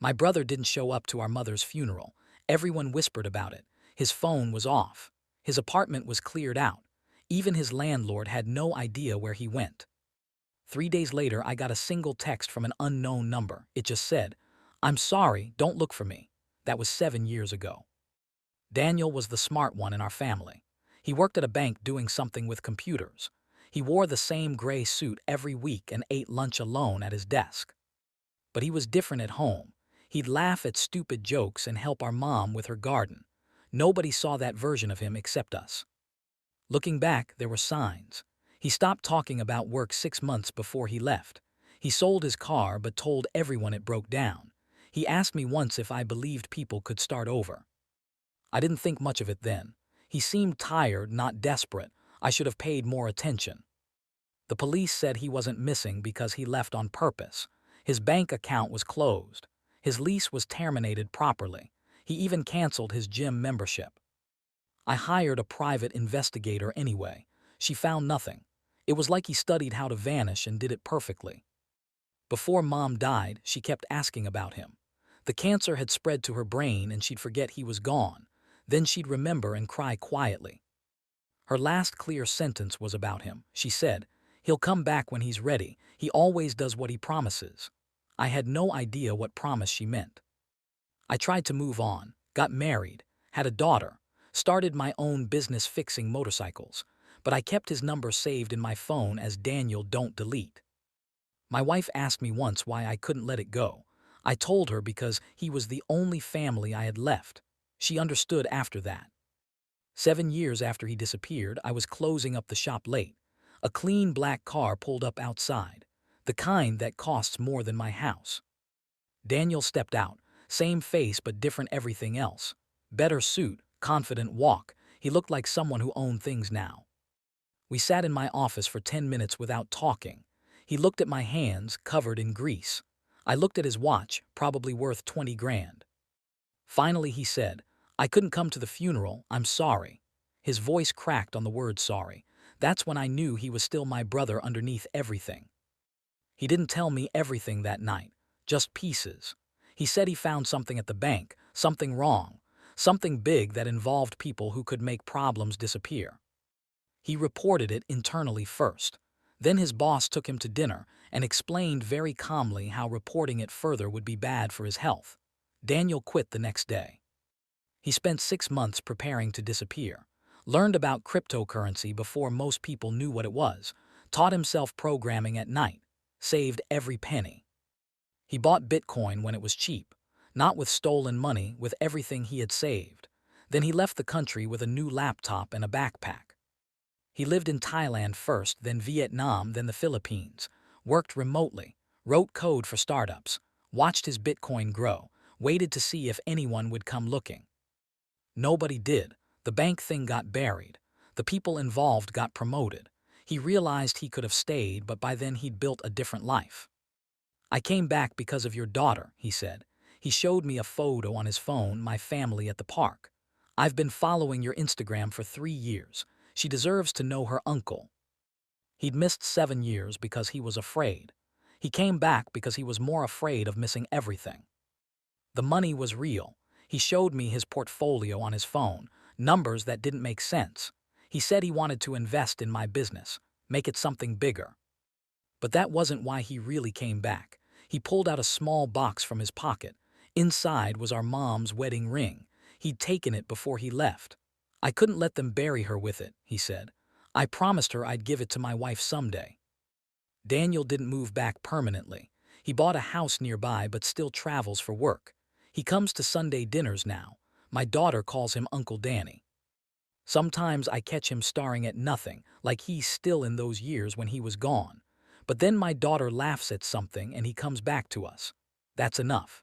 My brother didn't show up to our mother's funeral. Everyone whispered about it. His phone was off. His apartment was cleared out. Even his landlord had no idea where he went. 3 days later, I got a single text from an unknown number. It just said, "I'm sorry, don't look for me." That was 7 years ago. Daniel was the smart one in our family. He worked at a bank doing something with computers. He wore the same gray suit every week and ate lunch alone at his desk. But he was different at home. He'd laugh at stupid jokes and help our mom with her garden. Nobody saw that version of him except us. Looking back, there were signs. He stopped talking about work 6 months before he left. He sold his car but told everyone it broke down. He asked me once if I believed people could start over. I didn't think much of it then. He seemed tired, not desperate. I should have paid more attention. The police said he wasn't missing because he left on purpose. His bank account was closed. His lease was terminated properly. He even canceled his gym membership. I hired a private investigator anyway. She found nothing. It was like he studied how to vanish and did it perfectly. Before Mom died, she kept asking about him. The cancer had spread to her brain and she'd forget he was gone. Then she'd remember and cry quietly. Her last clear sentence was about him. She said, "He'll come back when he's ready. He always does what he promises." I had no idea what promise she meant. I tried to move on, got married, had a daughter, started my own business fixing motorcycles, but I kept his number saved in my phone as Daniel Don't Delete. My wife asked me once why I couldn't let it go. I told her because he was the only family I had left. She understood after that. 7 years after he disappeared, I was closing up the shop late. A clean black car pulled up outside, the kind that costs more than my house. Daniel stepped out, same face but different everything else. Better suit, confident walk. He looked like someone who owned things now. We sat in my office for 10 minutes without talking. He looked at my hands, covered in grease. I looked at his watch, probably worth 20 grand. Finally he said, "I couldn't come to the funeral, I'm sorry." His voice cracked on the word sorry. That's when I knew he was still my brother underneath everything. He didn't tell me everything that night, just pieces. He said he found something at the bank, something wrong, something big that involved people who could make problems disappear. He reported it internally first. Then his boss took him to dinner and explained very calmly how reporting it further would be bad for his health. Daniel quit the next day. He spent 6 months preparing to disappear, learned about cryptocurrency before most people knew what it was, taught himself programming at night, saved every penny. He bought Bitcoin when it was cheap, not with stolen money, with everything he had saved. Then he left the country with a new laptop and a backpack. He lived in Thailand first, then Vietnam, then the Philippines, worked remotely, wrote code for startups, watched his Bitcoin grow, waited to see if anyone would come looking. Nobody did. The bank thing got buried. The people involved got promoted. He realized he could have stayed, but by then he'd built a different life. "I came back because of your daughter," he said. He showed me a photo on his phone, my family at the park. "I've been following your Instagram for 3 years. She deserves to know her uncle." He'd missed 7 years because he was afraid. He came back because he was more afraid of missing everything. The money was real. He showed me his portfolio on his phone, numbers that didn't make sense. He said he wanted to invest in my business, make it something bigger. But that wasn't why he really came back. He pulled out a small box from his pocket. Inside was our mom's wedding ring. He'd taken it before he left. "I couldn't let them bury her with it," he said. "I promised her I'd give it to my wife someday." Daniel didn't move back permanently. He bought a house nearby but still travels for work. He comes to Sunday dinners now. My daughter calls him Uncle Danny. Sometimes I catch him staring at nothing, like he's still in those years when he was gone. But then my daughter laughs at something and he comes back to us. That's enough.